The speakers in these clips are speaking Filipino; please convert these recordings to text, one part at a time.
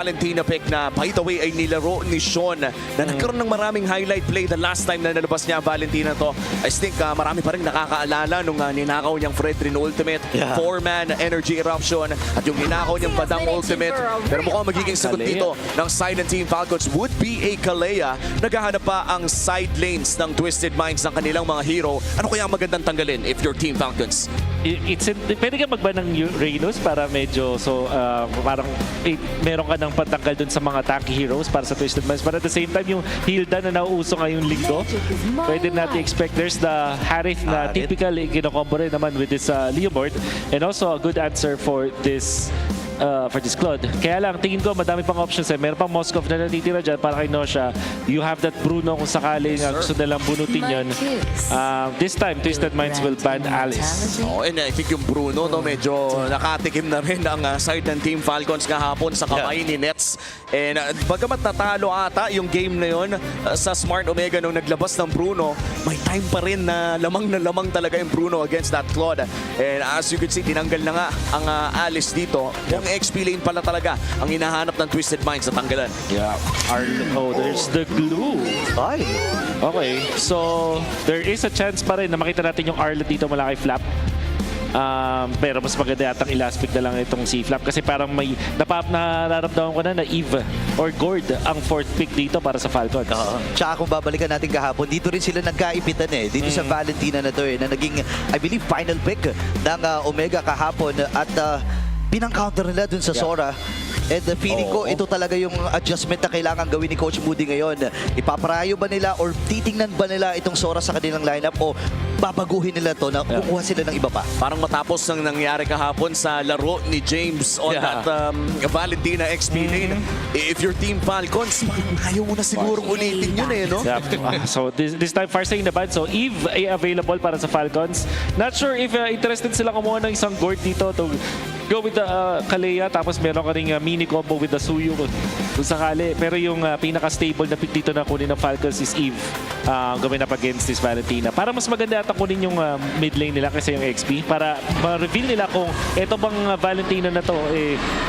Valentina pick na by the way ay nilaro ni Sean na nagkaroon ng maraming highlight play the last time na nalabas niya Valentina to. I think marami pa rin nakakaalala nung ninakaw niyang Fredrin Ultimate, 4-man Energy Eruption at yung ninakaw niyang Badang Ultimate. Pero mukhang magiging sagot dito ng side ng Team Falcons would be a Kalea. Naghahanap pa ang side lanes ng Twisted Minds ng kanilang mga hero. Ano kaya ang magandang tanggalin if you're Team Falcons? Pwede ka magba ng Uranus para medyo parang meron ka ng pantanggal dun sa mga tanky heroes para sa Twisted Minds. But at the same time, yung Hilda na nauuso ngayong linggo, pwede natin expect there's the Harith na typically kinokombo rin naman with this Leomord. And also a good answer for this Claude. Kaya lang, tingin ko madami pang options eh. Meron pang Moskov na natitira dyan para kay Nosha. You have that Bruno kung sakaling gusto nilang bunutin yun. This time, Twisted Minds will ban Alice. Oh, and I think yung Bruno, no, medyo nakatikim na rin ang side ng Team Falcons kahapon sa kamay ni Nets. And bagamat natalo ata yung game na yun sa Smart Omega nung naglabas ng Bruno, may time pa rin na lamang talaga yung Bruno against that Claude. And as you can see, tinanggal na nga ang Alice dito. Yung XP lane pala talaga ang hinahanap ng Twisted Minds na tanggalan. Yeah. Oh, there's the glue. Ay. Okay, so there is a chance pa rin na makita natin yung Arlet dito mula kay Flap. Pero mas maganda yatang i-last pick na lang itong si Flap kasi parang may nararamdaman ko na Eve or Gord ang fourth pick dito para sa Falcons. Tsaka kung babalikan natin kahapon, dito rin sila nagkaipitan eh. Dito sa Valentina na to eh, na naging, I believe, final pick ng Omega kahapon at pinang-counter nila dun sa Sora. And feeling ko, ito talaga yung adjustment na kailangan gawin ni Coach Moody ngayon. Ipaparayo ba nila or titingnan ba nila itong Sora sa kanilang lineup o babaguhin nila to na kukuha sila ng iba pa? Parang matapos ng nangyari kahapon sa laro ni James on that Valentina XP lane. If your Team Falcons, ayaw mo na sigurong ulitin yun eh, no? So this time, far saying na bad. So Eve ay available para sa Falcons. Not sure if interested sila kumuha ng isang Gord dito to go with the Kalea, tapos meron ka ring mini combo with the Suyu kung sakali. Pero yung pinaka-stable na pick dito na kunin ng Falcons is Eve. Gawin up against this Valentina. Para mas maganda yata kunin yung mid lane nila kasi yung XP. Para ma-reveal nila kung eto bang Valentina na to,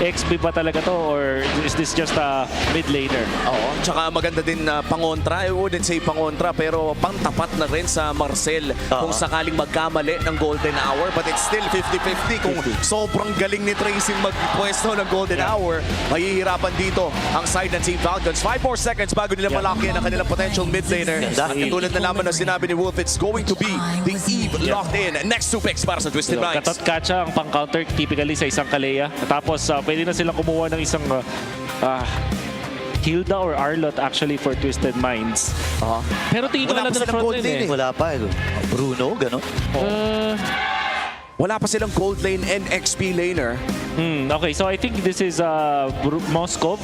XP ba talaga to or is this just a mid laner? Oo, tsaka maganda din na pangontra. I wouldn't say pangontra, pero pangtapat na rin sa Marcel kung sakaling magkamali ng Golden Hour. But it's still 50-50 kung sobrang galing ni Tracy magpwesto ng Golden Hour, mahihirapan dito ang side ng Team Falcons. 5 more seconds bago nila malaki ang kanilang potential mid laner. Tulad na naman na sinabi ni Wolf, it's going to be the Eve locked in. Next 2 picks para sa Twisted Minds. Katot-kacha ang pang-counter typically sa isang Kalea. Tapos pwede na silang kumuha ng isang Hilda or Arlot actually for Twisted Minds. Pero tingin ko na lang na front lane eh. Wala pa. Bruno, gano'n? Wala pa silang gold lane and XP laner. Okay, so I think this is Moskov.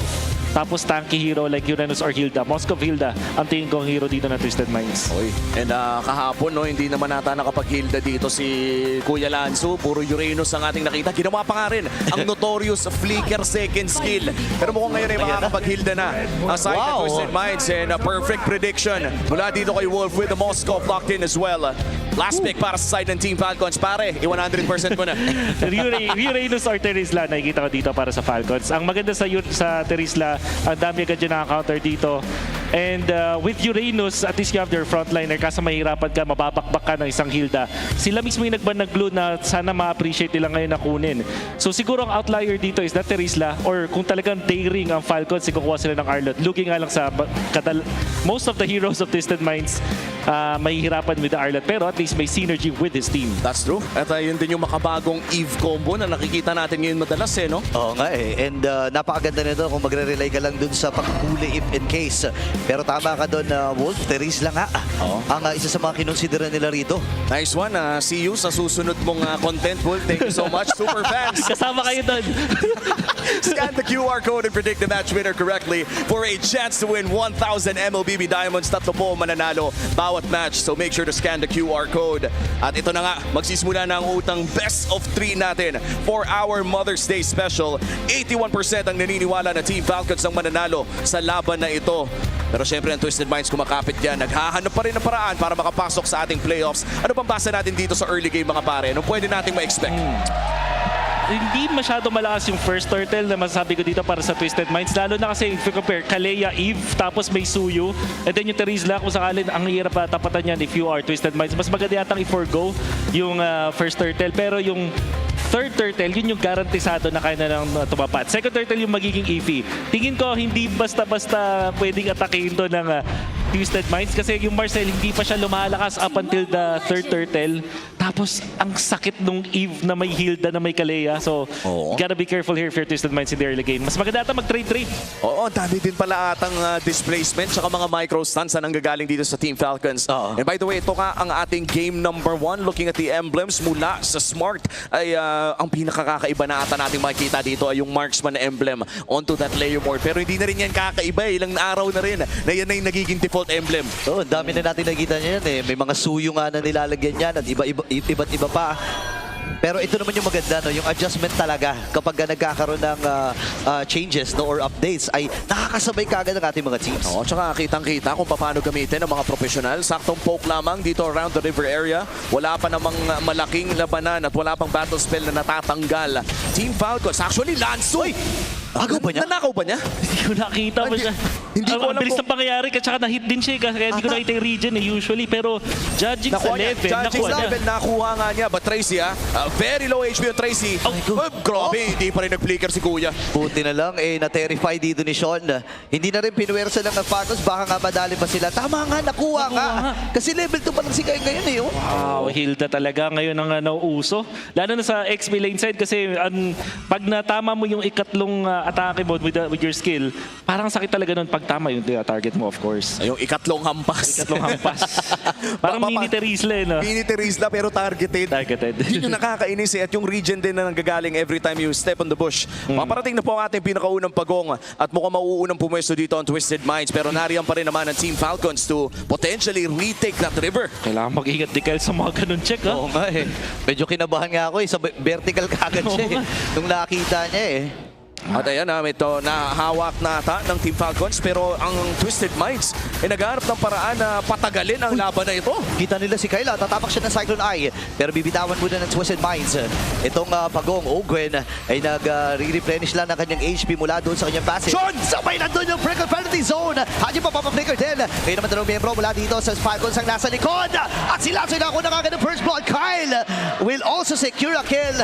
Tapos tanky hero like Uranus or Hilda. Moskov, Hilda ang tingin kong hero dito na Twisted Minds. And kahapon, no, hindi naman nata nakapag-Hilda dito si Kuya Lanzo. Puro Uranus ang ating nakita. Ginawa pa nga rin ang notorious flicker second skill. Pero mukhang ngayon ay makakapag-Hilda na ang side ng Twisted Minds. And a perfect prediction mula dito kay Wolf with the Moskov locked in as well. Last pick para sa side ng Team Falcons. Pare, 100% mo na. Uranus or Terizla nakikita ko dito para sa Falcons. Ang maganda sa Terizla, ang dami agad yung nakaka-counter dito. And with Uranus, at least you have their frontliner. Kasi mahirapan ka, mababakbak ka ng isang Hilda. Sila mismo yung nagban ng glue na sana ma-appreciate nila ngayon na kunin. So siguro ang outlier dito is that Terizla or kung talagang daring ang Falcons, kukuha sila ng Arlot. Looking nga lang sa most of the heroes of Twisted Minds, mahihirapan with the Arlot. Pero at least may synergy with his team. That's true. At yun din yung makabagong Eve combo na nakikita natin ngayon madalas eh, no? Oo nga eh. And napakaganda nito kung magre-rely ka lang dun sa pagkuli if in case. Pero tama ka dun, Wolf. Teris lang nga. Ang isa sa mga kinonsidera nila rito. Nice one. See you sa susunod mong content, Wolf. Thank you so much. Super fans. Kasama kayo dun. Scan the QR code and predict the match winner correctly for a chance to win 1,000 MLBB Diamonds. Tatlo po mananalo bawat match. So make sure to scan the QR code. At ito na nga, magsisimula na ang utang best of 3 natin for our Mother's Day special. 81% ang naniniwala na Team Falcons ang mananalo sa laban na ito. Pero syempre ang Twisted Minds kumakapit yan. Naghahanap pa rin ng paraan para makapasok sa ating playoffs. Ano pang basa natin dito sa early game mga pare? Anong pwede nating ma-expect? hindi masyado malakas yung first turtle na masasabi ko dito para sa Twisted Minds. Lalo na kasi if you compare Kalea, Eve, tapos may Suyu, and then yung Terizla, kung sakalin, ang hirap tapatan yan if you are Twisted Minds. Mas maganda yatang i-forgo yung first turtle. Pero yung third turtle, yun yung garantisado na kaya na lang tumapat. Second turtle yung magiging iffy. Tingin ko, hindi basta-basta pwedeng atakihin to ng Twisted Minds kasi yung Marcel hindi pa siya lumalakas up until the third turtle. Tapos, ang sakit nung Eve na may Hilda na may Kalea. So, Oo. you gotta be careful here if you're Twisted Minds in the early game. Mas maganda ata mag-trade-trade. Oo, dami din pala atang displacement tsaka mga micro-stunts na nanggagaling dito sa Team Falcons. Oo. And by the way, ito ka ang ating game number 1. Looking at the emblems mula sa Smart ay ang pinakakakaiba na ata nating makikita dito ay yung Marksman emblem onto that layer board. Pero hindi na rin yan kakaiba. Ilang araw na rin na yan ay nagiging default emblem. Oo, ang dami na natin nakita niyan eh. May mga suyo nga na nilalagyan yan at iba't iba pa. Pero ito naman yung maganda, no? Yung adjustment talaga kapag nagkakaroon ng changes no, or updates ay nakakasabay kagad ng ating mga teams. Oo, tsaka kitang-kita kung paano gamitin ng mga profesional. Saktong poke lamang dito around the river area. Wala pa namang malaking labanan at wala pang battle spell na natatanggal. Team Falcons, actually, Lansoy! Agaw ba niya? Nanakaw ba niya? Hindi ko nakita pa Hindi- siya. hindi ko Ang alam bilis kung- ng pangyayari at saka na-hit din siya kaya hindi ko nakita yung region usually. Pero judging sa level, Judging nakuha niya. level, nakuha nga niya. But Tracy, very low HP yung Tracy. Grabe, hindi pa rin nag-flicker si Kuya. Buti na lang, na-terrify dito ni Sean. Hindi na rin pinuwersa ng Falcons, baka nga madali pa sila. Tama nga, nakuha nga. nga. Kasi level 2 pa lang si Kai ngayon eh. Oh. Wow, Hilda talaga ngayon ang nauuso. Lalo na sa XP lane side kasi pag natama mo yung ikatlong atake mo with your skill, parang sakit talaga nun pag tama yung target mo, of course. Yung ikatlong hampas. Ikatlong hampas. Parang mini Terizla eh, no? Mini Terizla pero targeted. Targeted. Yun yung nakakainis eh. At yung region din na nanggagaling every time you step on the bush. Paparating na po ang ating pinakaunang pagong at mukhang mauunang pumwesto dito ang Twisted Minds. Pero nariyan pa rin naman ang Team Falcons to potentially retake that river. Kailangan mag-ingat di Kyle sa mga ganun check, ha? Oo nga eh. Medyo kinabahan nga ako eh. Sa vertical kagad siya eh. Oo nga. Nung nakita niya eh. At ayan ito nahawak na ata ng Team Falcons pero ang Twisted Minds ay naghahanap ng paraan na patagalin ang laban na ito. Kita nila si Kayla, tatapak siya ng Cyclone Eye. Pero bibitawan muna ng Twisted Minds. Itong pagong Ogwen ay nag-replenish lang ng kanyang HP mula doon sa kanyang passive. Sean! Sabay na doon yung Prickle Penalty Zone. Haji pa papaflicker din. Ngayon naman dalawang miyembro mula dito sa Falcons ang nasa likod. At sila na ako nakagad ng first blood. Kyle will also secure a kill.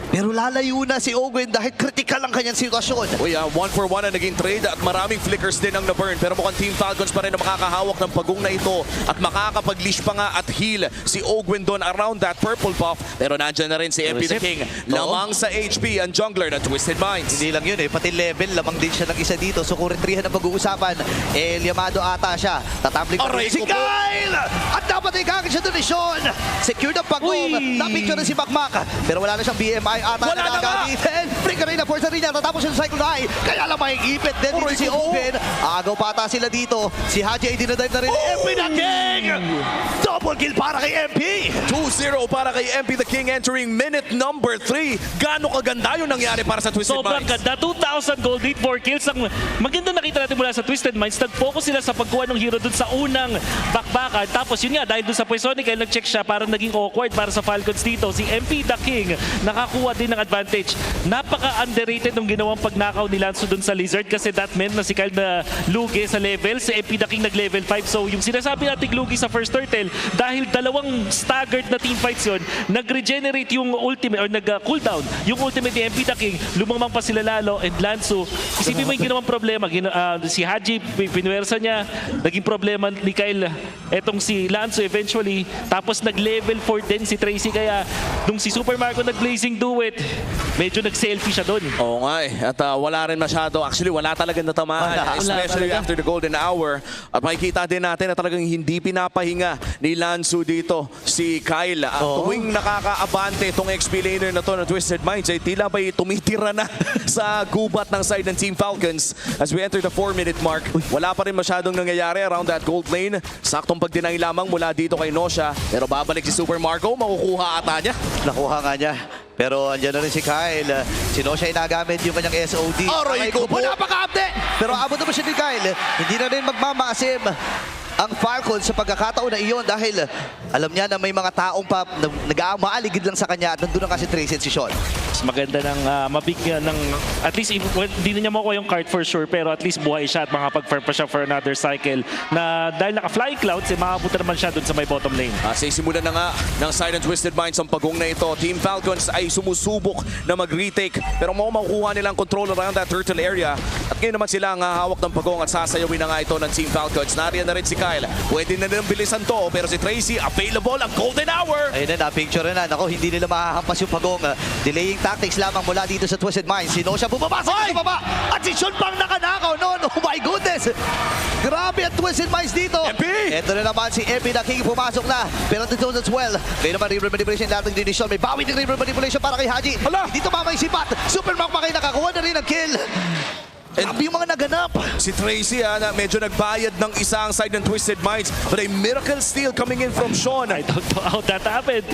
Pero lalayo na si Ogwen dahil critical ang kanyang sitwasyon. Uy, 1-for-1 na naging trade at maraming flickers din ang na-burn. Pero mukhang Team Falcons pa rin na makakahawak ng pagong na ito at makakapag-leash pa nga at heal si Ogwen doon around that purple buff. Pero nandyan na rin si MP The King. Lamang sa HP ang jungler ng Twisted Minds. Hindi lang yun eh, pati level, lamang din siya ng isa dito. So kung retrihan ang pag-uusapan, Yamado ata siya. Tatambling pa rin Aray si ko po. Kyle! At dapat ay kagad siya doon ni Sean. Secure ng pagong. Uy! Na-picture na si Makmak. Pero wala na siyang BMI ata Wala na nga! gagamitin. Flicker rin na force rin niya. Tatapos siya sa Cyclone Eye. Kaya lang may ipit din dito Aray si ko po. Owen. Agaw pa ata sila dito. Si Haji ay dinadive na rin. MP na King! Double kill para kay MP! 2-0 para kay MP The King entering minute number 3. Gaano kaganda yung nangyari para sa Twisted Sobrang Minds? ganda. 2,000 gold, 8 4 kills. Ang maganda nakita natin mula sa Twisted Minds, nag-focus sila sa pagkuha ng hero dun sa unang bakbakan. Tapos yun nga, dahil dun sa Poisonic, nag-check siya para naging awkward para sa Falcons dito. Si MP The King nakakuha din ng advantage. Napaka-underrated nung ginawang pagnakaw ni Lanzo dun sa Lizard kasi that meant na si Kyle na lugi sa level. Si MP The King nag-level 5. So yung sinasabi natin lugi sa first turtle, dahil dalawang staggered na team fights yun, nag-regenerate yung ultimate or nag-cooldown yung ultimate ni MP The King, lumamang pa sila lalo and Lanzo, isipin mo yung ginawang problema. Si Haji, pinuwersa niya, naging problema ni Kyle etong si Lanzo eventually, tapos nag-level 4 din si Tracy, kaya nung si Super Marco nag-blazing duet, medyo nag-selfie siya doon. Oo nga eh. At wala rin masyado. Actually, wala talagang natamaan. Wala Especially talaga. after the golden hour. At makikita din natin na talagang hindi pinapahinga ni Lanzu dito si Kyle. At tuwing nakakaabante itong XP laner na to ng Twisted Minds ay tila ba'y tumitira na sa gubat ng side ng Team Falcons. As we enter the 4-minute mark, wala pa rin masyadong nangyayari around that gold lane. Saktong pagdinay lamang mula dito kay Nosha. Pero babalik si Super Marco, makukuha ata niya. Nakuha nga niya. Pero andyan na rin si Kyle. Si Nosha ay nagamit yung kanyang SOD. Aray ko po! Napaka-update! Pero abot naman siya ni Kyle. Hindi na rin magmamaasim ang Falcons sa pagkakataon na iyon dahil alam niya na may mga taong pa nag-aaligid lang sa kanya at nandun na kasi Tracy at si Sean. mas maganda ng mabigyan ng at least hindi na niya makuha yung card for sure, pero at least buhay siya at makapag-farm pa siya for another cycle na dahil naka-flying clouds, makapunta naman siya dun sa may bottom lane. Simulan na nga ng Silent Twisted Minds ang pagong na ito. Team Falcons ay sumusubok na mag-retake pero makukuha nilang control around that turtle area. At ngayon naman sila ang hawak ng pagong at sasayawin na nga ito ng Team Falcons. Nariyan na rin si Kyle. Pwede na nilang bilisan to pero si Tracy available ang golden hour. Ayun na, picture na. Nako, hindi nila mahahampas yung pagong. Delaying tactics lamang mula dito sa Twisted Minds. Si Nosha bumaba sa baba. At si Sean pang nakanakaw noon. Oh my goodness. Grabe ang Twisted Minds dito. MP! Ito na naman si MP na King pumasok na. Pero dito as well. Ngayon naman River Manipulation dating din ni Sean. May bawi ng River Manipulation para kay Haji. Hala! Dito pa may sipat. Supermark pa kayo nakakuha na rin ang kill. Grabe yung mga naganap. Si Tracy na medyo nagbayad ng isang side ng Twisted Minds but a miracle steal coming in from Sean. I don't know how that happened.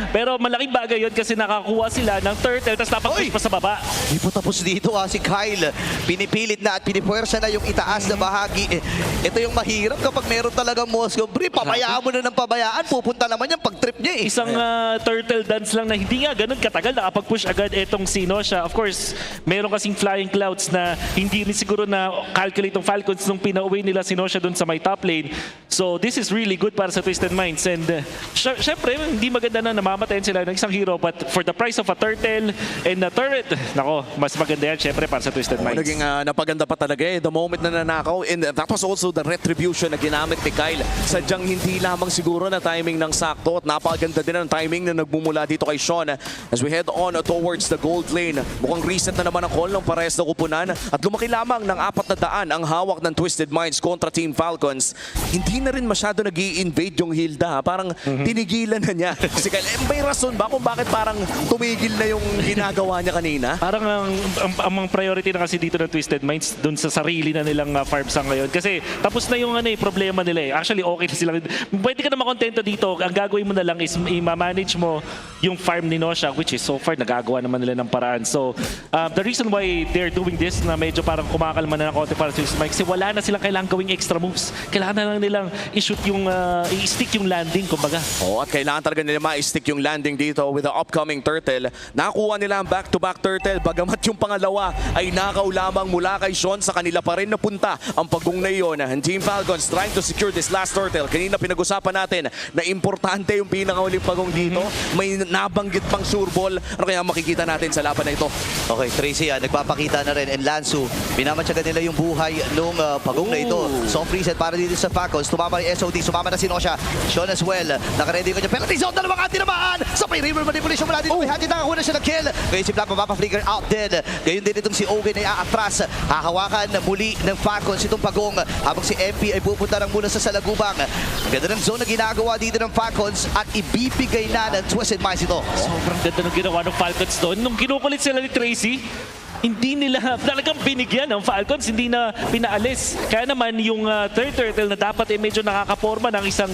Pero malaking bagay yun kasi nakakuha sila ng turtle tapos napag-push pa sa baba. Di po tapos dito si Kyle. Pinipilit na at pinipuwersa na yung itaas na bahagi. Ito yung mahirap kapag meron talagang Moscow Brief. Pabayaan mo na ng pabayaan. Pupunta naman yan pag trip niya eh. Isang turtle dance lang na hindi nga ganun katagal nakapag-push agad etong si Nosha. Of course, meron kasing flying clouds na hindi rin siguro na calculate ng Falcons nung pinauwi nila si Nosha dun sa may top lane. So this is really good para sa Twisted Minds. And syempre, hindi maganda na namamatayan sila ng isang hero but for the price of a turtle and a turret, nako, mas maganda yan syempre para sa Twisted Minds. Naging napaganda pa talaga the moment na nanakaw. And that was also the retribution na ginamit ni Kyle. Sadyang hindi lamang siguro na timing ng sakto at napaganda din ang timing na nagmumula dito kay Sean. As we head on towards the gold lane, mukhang reset na naman ang call ng parehas na kupunan at lumaki lamang ng 400 ang hawak ng Twisted Minds kontra Team Falcons. Hindi na rin masyado nag-i-invade yung Hilda. Parang tinigilan na niya. Kasi may rason ba kung bakit parang tumigil na yung ginagawa niya kanina? Parang ang mga priority na kasi dito ng Twisted Minds dun sa sarili na nilang farm sa ngayon. Kasi tapos na yung problema nila eh. Actually, okay na sila. Pwede ka na makontento dito. Ang gagawin mo na lang is i-manage mo yung farm ni Nosha, which is so far nagagawa naman nila ng paraan. So, the reason why they're doing this na medyo parang kumakalma na ng konti para sa Twisted Minds kasi wala na silang kailangang gawing extra moves. Kailangan na lang nilang i-shoot yung, i-stick yung landing, kumbaga. At kailangan talaga nila ma-stick yung landing dito with the upcoming turtle. Nakuha nila ang back-to-back turtle bagamat yung pangalawa ay nakaw lamang mula kay Sean sa kanila pa rin napunta ang pagong na iyon. And Team Falcons trying to secure this last turtle. Kanina pinag-usapan natin na importante yung pinakauling pagong dito. May nabanggit pang sure ball. Ano kaya makikita natin sa laban na ito? Okay, Tracy nagpapakita na rin and Lansu. Minamatyagan nila yung buhay nung pagong na ito. Soft reset para dito sa Falcons. Tumama yung SOD. Sumama na si Nosha. Sean as well. Nakaready ko niya. Penalty zone. Dalawang anti-namaan. Sa may River Manipulation. Wala dito. May Haji nakakuha na siya ng kill. Ngayon si Black mapapa-flicker out din. Ngayon din itong si Ogen ay aatras. Hahawakan muli ng Falcons itong pagong. Habang si MP ay pupunta lang muna sa salagubang. Ganda ng zone na ginagawa dito ng Falcons at ibibigay na ng Twisted Minds ito. Sobrang ganda ng ginawa ng Falcons doon. Nung kinukulit sila ni Tracy, hindi nila talagang binigyan ng Falcons, hindi na pinaalis. Kaya naman yung third turtle na dapat medyo nakakaporma ng isang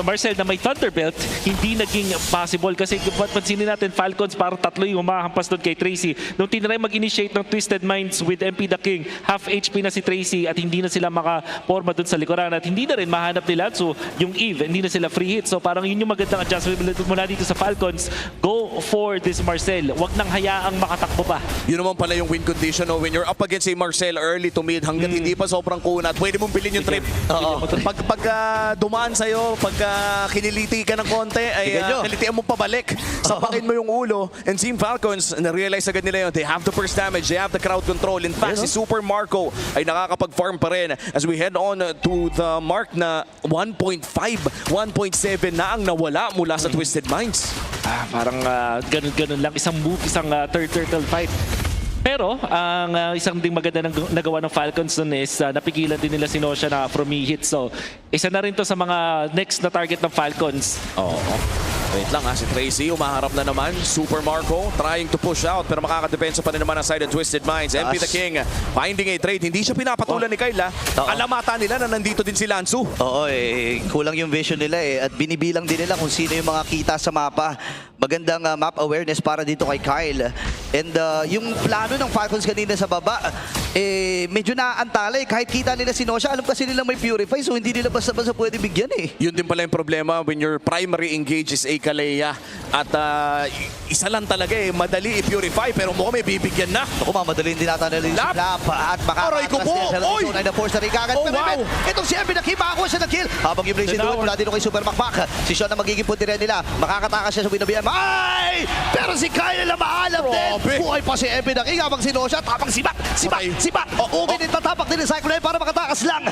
Marcel na may Thunderbelt, hindi naging possible kasi pansinin natin Falcons parang tatlo yung umahampas doon kay Tracy. Nung tinry mag-initiate ng Twisted Minds with MP the King, half HP na si Tracy at hindi na sila makaporma doon sa likuran at hindi na rin mahanap nila. So yung Eve, hindi na sila free hit. So parang yun yung magandang adjustment mula dito sa Falcons. Go for this Marcel. Wag nang hayaang makatakbo pa. Yun naman pala yung win condition when you're up against a Marcel early to mid hanggat hindi pa sobrang kunat, pwede mong bilhin yung trip. Pag dumaan sa'yo, pag kiniliti ka ng konti, ay kilitian mo pabalik. Sapakin mo yung ulo. And Team Falcons, na-realize agad nila yun. They have the first damage. They have the crowd control. In fact, si Super Marco ay nakakapag-farm pa rin as we head on to the mark na 1.5, 1.7 na ang nawala mula sa Twisted Minds. Parang ganun-ganun lang. Isang move, isang third turtle fight. Pero, ang isang ding maganda nagawa ng Falcons nun is napigilan din nila si Nosha na from hit. So, isa na rin to sa mga next na target ng Falcons. Wait lang si Tracy, umaharap na naman. Super Marco trying to push out pero makakadepensa pa rin naman ang side of Twisted Minds. MP the King finding a trade. Hindi siya pinapatulan ni Kyle. Alamata nila na nandito din si Lansu. Oo kulang yung vision nila at binibilang din nila kung sino yung mga kita sa mapa. Magandang map awareness para dito kay Kyle. And yung plano ng Falcons kanina sa baba, medyo naaantala kahit kita nila si Nosha, alam kasi nila may Purify so hindi nila basta-basta pwede bigyan Yun din pala yung problema when your primary engage is a Kalea. At isa lang talaga madali i-purify pero mukhang may bibigyan na. Ako mamadali din nata nila yung Lap. Lap at Aray ko po! Oy! Ay, na-force na rin kagad. Oh, wow! Itong si Emby Daking makakuha siya ng kill. Habang yung Blaze Dinaw. doon mula dito kay Super Makmak. Si Sean na magiging punti rin nila. Makakatakas siya sa binabihan. Ay! Pero si Kyle na maalam din. Grabe. Buhay pa si Emby Daking habang sinosya. Tapang sibak! Okay. Uminit na tapak din ni Cyclone para makatakas lang.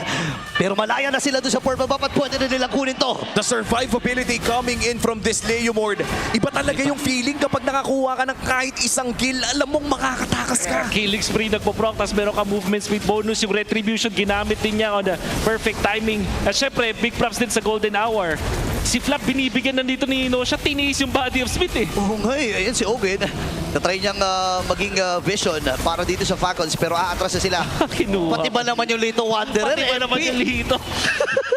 Pero malaya na sila doon sa purple buff at pwede na nilang kunin to. The survivability coming in from this Leomord. Iba talaga yung feeling kapag nakakuha ka ng kahit isang kill. Alam mong makakatakas ka. Killing spree nagpo-proc, tapos meron ka movement speed bonus, yung retribution ginamit din niya on the perfect timing. At syempre, big props din sa golden hour. Si Flap binibigyan nandito ni Inosha, tiniis yung body of Smith eh. Oo nga eh. Ayan si Owen. Natry niyang maging vision para dito sa Falcons pero aatras na sila. Kinuha. Pati ba naman yung Lito Wanderer? Pati ba naman MP? yung lito?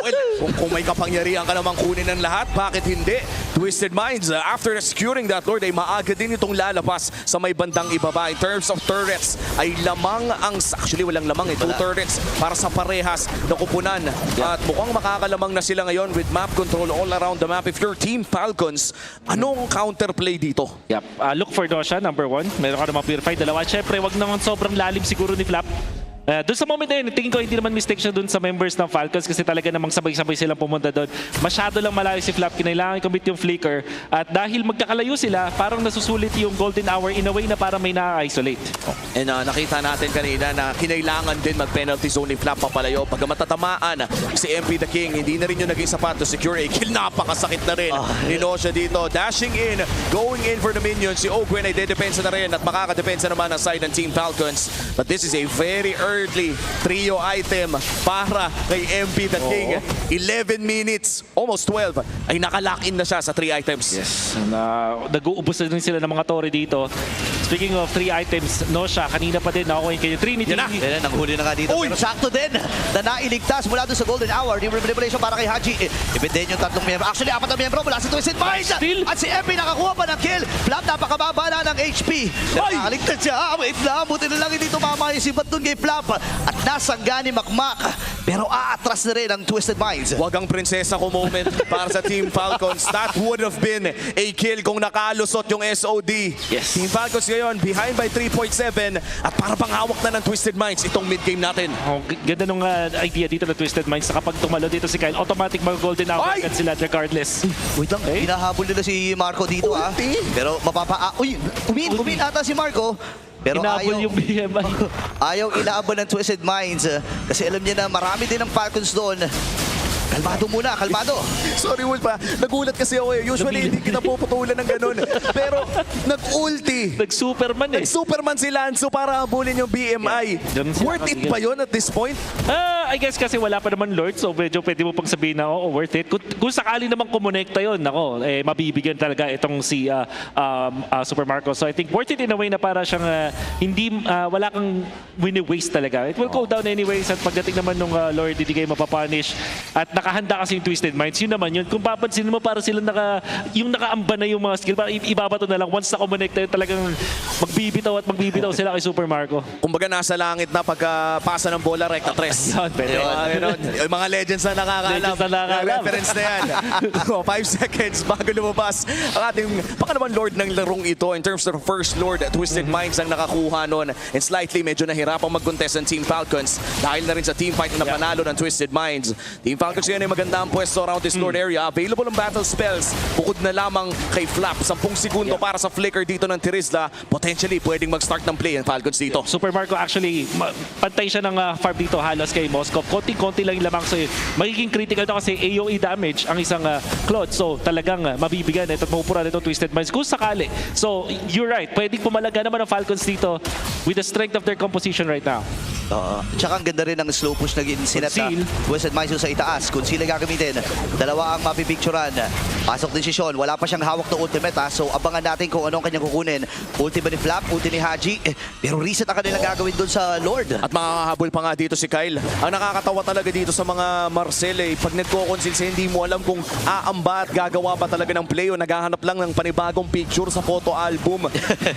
Well, kung may kapangyarihan ka namang kunin ng lahat, bakit hindi? Twisted Minds, after securing that Lord, ay maaga din itong lalabas sa may bandang ibaba. In terms of turrets, ay lamang ang... Actually, walang lamang eh. 2 turrets para sa parehas na kupunan. At mukhang makakalamang na sila ngayon with map control all around the map. If you're Team Falcons, anong counterplay dito? Yep. Look for Dosha, number 1. Meron ka naman purify. Dalawa, syempre, wag naman sobrang lalim siguro ni Flap. Doon sa moment na yun, tingin ko hindi naman mistake siya doon sa members ng Falcons kasi talaga namang sabay-sabay silang pumunta doon. Masyado lang malayo si Flap, kinailangan i-commit yung flicker. At dahil magkakalayo sila, parang nasusulit yung golden hour in a way na parang may na-isolate. And nakita natin kanina na kinailangan din mag-penalty zone ni Flap papalayo. Pag matatamaan si MP the King, hindi na rin yung naging sapat to secure a kill. Napakasakit na rin ni Nosha dito. Dashing in, going in for the minions. Si Ogwen ay dedepensa na rin at makakadepensa naman ang side ng Team Falcons. But this is a very early trio item para kay MP the King. 11 minutes, almost 12, ay nakalock in na siya sa 3 items. Yes. Nag-uubos na din sila ng mga tore dito. Speaking of 3 items, Nosha, kanina pa din nakuha yung kay Trinity. Yan na. Ayan, nanghuli na nga dito. Uy! Pero sakto din na nailigtas mula doon sa golden hour. Yung revelation para kay Haji. Ibig yung 3 miyembro. Actually, 4 na miyembro mula sa Twisted Minds. Still? At si MP nakakuha pa ng kill. Flap, napakababa na ng HP. Ay! Nakaligtas siya. Wait lang. Buti na lang hindi tumama yung sibat doon kay Flap. At nasangga ni Makmak. Pero aatras na rin ang Twisted Minds. Wag ang prinsesa ko moment para sa Team Falcons. That would have been a kill kung nakalusot yung SOD. Yes. Team Falcons ngayon, behind by 3.7 at para pang hawak na ng Twisted Minds itong mid-game natin. Oh, ganda nung idea dito na Twisted Minds na kapag tumalo dito si Kyle, automatic mag-golden hour Ay! agad sila regardless. Wait lang, Okay. hinahabol nila si Marco dito ah. Ulti. Pero umin ata si Marco. Pero Inabol yung BMI. ayaw ilaban ng Twisted Minds kasi alam niya na marami din ng Falcons doon. Kalmado muna, kalmado. Sorry, Wolf, nagulat kasi ako eh. Usually, hindi kita puputulan ng ganun. Pero, nag-ulti. Nag-Superman eh. Nag-Superman si Lanzo para habulin yung BMI. Ganun sila Worth it kabigat. ba yun at this point? I guess kasi wala pa naman Lord, so medyo pwede mo pang sabihin na worth it. Kung sakali naman kumonekta yun, nako, mabibigyan talaga itong si Super Marco. So I think worth it in a way na para siyang wala kang wini-waste talaga. It will go down anyways at pagdating naman nung Lord, hindi kayo mapapunish. At nakahanda kasi yung Twisted Minds, yun naman yun. Kung papansin mo, para sila yung nakaamba na yung mga skill, parang ibabato na lang. Once na kumonekta yun, talagang magbibitaw sila kay Super Marco. Kumbaga nasa langit na pagpasa ng bola, recta tres. Yun, pwede. Yung mga legends na nakakaalam. Legends na nakakaalam. Yung reference na yan. 5 seconds bago lumabas ang ating pangalawang Lord ng larong ito. In terms of first Lord, Twisted Minds ang nakakuha nun. And slightly medyo nahirapang mag-contest ng Team Falcons dahil na rin sa team fight na panalo ng Twisted Minds. Team Falcons ngayon ay maganda ang pwesto around this Lord area. Available ang battle spells. Bukod na lamang kay Flap. 10 segundo para sa flicker dito ng Tirisla. Potentially, pwedeng mag-start ng play ang Falcons dito. Super Marco actually, pantay siya ng farm dito halos kay Moskov. Konti-konti lang yung lamang. So, magiging critical to kasi AoE damage ang isang Claude. So, talagang mabibigyan ito at mapupura nito Twisted Minds kung sakali. So, you're right. Pwedeng pumalaga naman ang Falcons dito with the strength of their composition right now. Tsaka ang ganda rin ng slow push na sinet na Conceal. Twisted Minds sa itaas. Kung sila gagamitin, dalawa ang mapipicturan. Pasok din si Sean. Wala pa siyang hawak na ultimate ha. So abangan natin kung anong kanyang kukunin. Ulti ba ni Flap? Ulti ni Haji? Pero reset ang kanilang gagawin doon sa Lord. At makakahabol pa nga dito si Kyle. Ang nakakatawa talaga dito sa mga Marcel pag nagko-conceal siya, hindi mo alam kung aamba at gagawa pa talaga ng play o naghahanap lang ng panibagong picture sa photo album.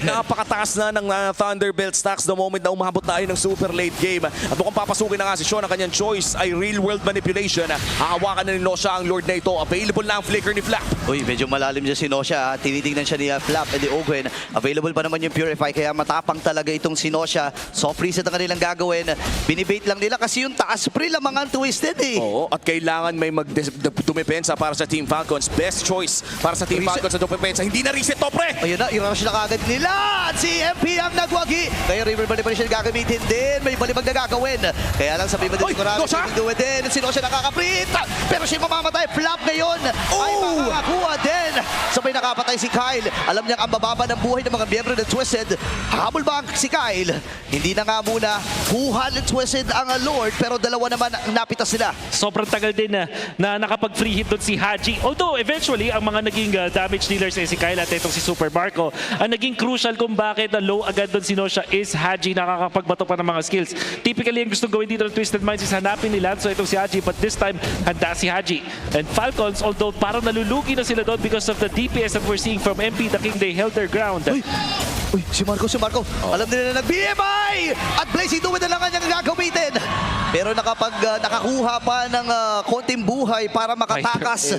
Napakataas na ng Thunderbelt stacks the moment na umabot tayo ng super late game. At mukhang papasukin na nga si Sean. Ang kanyang choice ay real world manipulation. Hahawakan na ni Nosha ang Lord na ito. Available na ang flicker ni Flap. Uy, medyo malalim dyan si Nosha. Tinitingnan siya ni Flap and the Ogwen. Available pa naman yung Purify, kaya matapang talaga itong si Nosha. Soft reset ang kanilang gagawin. Binibait lang nila kasi yung taas pre lamang ang twisted eh. Oo, at kailangan may dumepensa para sa Team Falcons. Best choice para sa Team Reset. Falcons sa dumepensa. Hindi na reset to, pre! Ayun na, i-rush na kagad nila. At si MP ang nagwagi. Kaya River Manipulation gagamitin din. May balibag na gagawin. Kaya lang sabi mo din Oy, ko Nosha! din. Si Nosha nakakaprint. Pero siya mamamatay. Flap ngayon ay makakakuha din. Sabay nakapatay si Kyle. Alam niyang ang bababa ng buhay ng mga miyembro ng Twisted. Habol ba si Kyle? Hindi na nga muna. Kuha ng Twisted ang Lord. Pero dalawa naman ang napitas sila. Sobrang tagal din na nakapag-free hit doon si Haji. Although eventually, ang mga naging damage dealers ay si Kyle at itong si Super Marco. Ang naging crucial kung bakit low agad doon si Nosha is Haji nakakapagbato pa ng mga skills. Typically, ang gustong gawin dito ng Twisted Minds is hanapin ni Lanzo itong si Haji, but this time, handa si Haji. And Falcons, although parang nalulugi na sila doon because of the DPS that we're seeing from MP, the King, they held their ground. Uy, si Marco. Alam nila na nag-BMI! At Blazing Duwid na lang kanyang gagamitin. Pero nakakuha pa ng konting buhay para makatakas.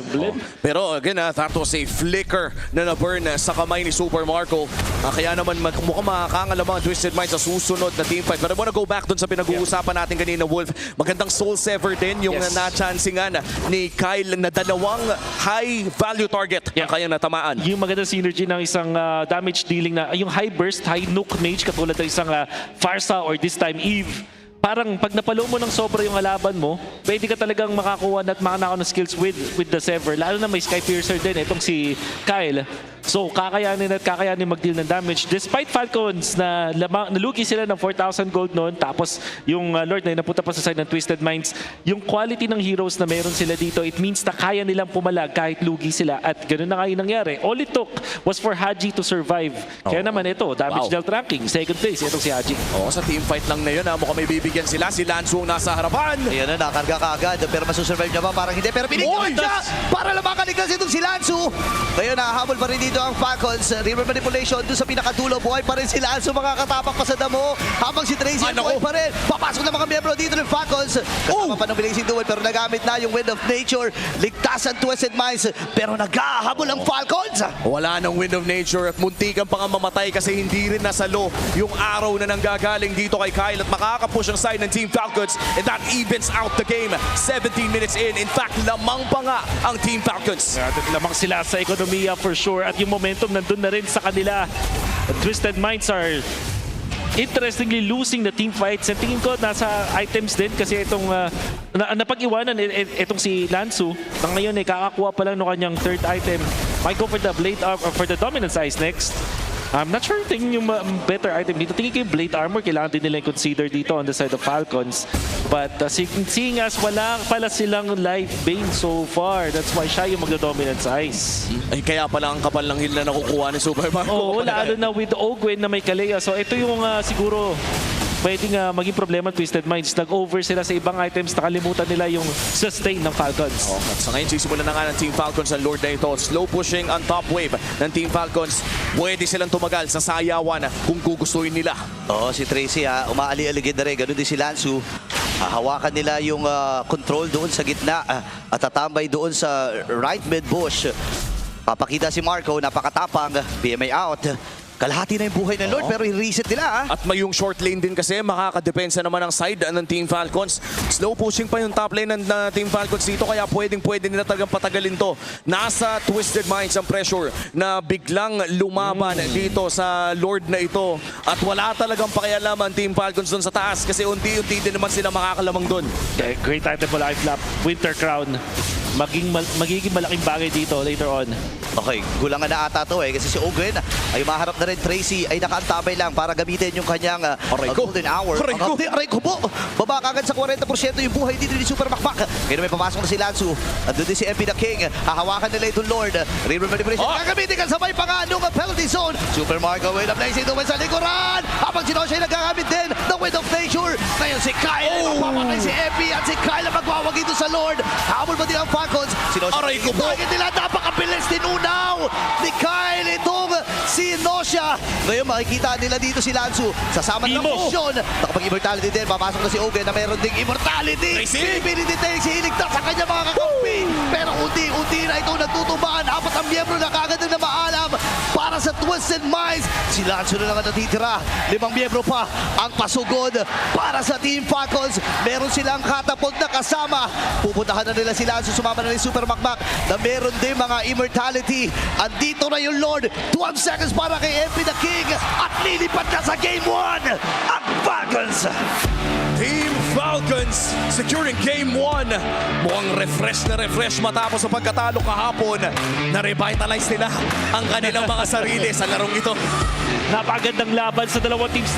Pero again, that was a flicker na na-burn sa kamay ni Super Marco. Kaya naman mukhang makakangalamang Twisted Minds sa susunod na teamfight. But I wanna go back dun sa pinag-uusapan natin kanina, Wolf. Magandang soul sever din yung na-chancingan ni Kyle na dalawang high value target ang kanyang natamaan. Yung magandang synergy ng isang damage dealing na yung high burst, high nuke mage katulad ng isang Farsa or this time Eve. Parang pag napalo mo ng sobra yung halaban mo, pwede ka talagang makakuha at makanakaw ng skills with the Sever. Lalo na may Sky Piercer din, itong si Kyle. So kakayanin mag-deal ng damage. Despite Falcons na nalugi sila ng 4,000 gold noon, tapos yung Lord na napunta pa sa side ng Twisted Minds, yung quality ng heroes na meron sila dito, it means na kaya nilang pumalag kahit lugi sila. At ganoon na nga yung nangyari. All it took was for Haji to survive. Kaya naman ito, damage dealt ranking, second place, itong si Haji. Oo, sa teamfight lang na yun, mukhang may bibigyan sila. Si Lanzo ang nasa harapan. Ayan na, nakarga ka agad. Pero masusurvive niya ba? Parang hindi. Pero pinigyan siya para lang makaligtas itong si Lanzo. Ngayon, nakahabol pa rin dito ang Falcons. River Manipulation doon sa pinakadulo. Buhay pa rin si Lanzo. Makakatapak pa sa damo. Habang si Tracy buhay pa rin. Papasok na mga miyembro dito ng Falcons. Kasama pa ng Blazing Duel. Pero nagamit na yung Wind of Nature. Ligtas ang Twisted Minds. Pero naghahabol ang Falcons. Wala ng Wind of Nature at muntikan pa nga mamatay kasi hindi rin nasalo yung araw na nanggagaling dito kay Kyle at makakapush ang side ng Team Falcons and that evens out the game. 17 minutes in. In fact, lamang pa nga ang Team Falcons. Lamang sila sa ekonomiya for sure at yung momentum nandun na rin sa kanila. Twisted Minds are interestingly losing the team fights. And tingin ko nasa items din kasi itong napag-iwanan itong si Lanzu na ngayon kakakuha pa lang ng kanyang third item. Might go for the Blade for the Dominance Eyes next. I'm not sure tingin yung better item dito. Tingin ko yung Blade Armor, kailangan din nila consider dito on the side of Falcons. But seeing as wala pala silang life bane so far, that's why siya yung magda-Dominance Eyes. Ay, kaya pala ang kapal ng heal na nakukuha ni Super Marco. Oo, lalo na with Ogwen na may Kalea. So ito yung siguro pwedeng maging problema Twisted Minds. Nag-over sila sa ibang items, nakalimutan nila yung sustain ng Falcons. At sa ngayon, sisimulan na nga ng Team Falcons ang Lord na ito. Slow pushing ang top wave ng Team Falcons. Pwede silang tumagal sa sayawan kung gugustuhin nila. Oo, si Tracy umaali-aligid na rin. Ganun din si Lanzu. Hawakan nila yung control doon sa gitna at tatambay doon sa right mid bush. Papakita si Marco, napakatapang. BMI out. Kalahati na yung buhay ng Lord pero i-reset nila. At may yung short lane din kasi makakadepensa naman ang side ng Team Falcons. Slow pushing pa yung top lane ng Team Falcons dito kaya pwede nila talagang patagalin to. Nasa Twisted Minds ang pressure na biglang lumaban dito sa Lord na ito. At wala talagang pakialam ang Team Falcons doon sa taas kasi unti-unti din naman sila makakalamang doon. Okay, great item po life flap. Winter Crown. Magiging malaking bagay dito later on. Okay, gulangan na ata to kasi si Ogwen ay maharap na rin. Tracy ay nakaantabay lang para gamitin yung kanyang golden hour. Aray ko po! Baba kagad sa 40% yung buhay dito ni Super Makmak. Kaya may papasok na si Lanzu. Andun din si MP the King. Hahawakan nila itong Lord. River Manipulation. Gagamitin ka sabay pa nga nung penalty zone. Super Marco way na placing doon sa likuran. Habang si Nosha ay nagagamit din ng Wind of Nature. Ngayon si Kyle. Magpapatay si MP at si Kyle ang magwawagi doon sa Lord. Habol ba din ang Falcons? Si Nosha. Aray ko po! Target nila napakabilis din una. now ni Kyle itong si Nosha. Ngayon makikita nila dito si Lanzu. Sasama ng Imo. posisyon. Nakapag-immortality din. Papasok na si Ogen na meron ding immortality. Tracy. Bibili din si Hiligtas sa kanya mga kakampi. Pero unti-unti na ito nagtutubaan. Apat ang miyembro na kagad na maalam para sa Twisted Minds. Si Lanzu na lang ang natitira. 5 miyembro pa ang pasugod para sa Team Falcons. Meron silang catapult na kasama. Pupuntahan na nila si Lanzu. Sumama na ni Super Makmak na meron din mga immortality. Andito na yung Lord. 12 seconds para kay MP the King. At lilipat na sa Game 1 ang Falcons. Team Falcons securing Game 1. Mukhang refresh matapos sa pagkatalo kahapon. Na-revitalize nila ang kanilang mga sarili sa larong ito. Napakagandang laban sa dalawang teams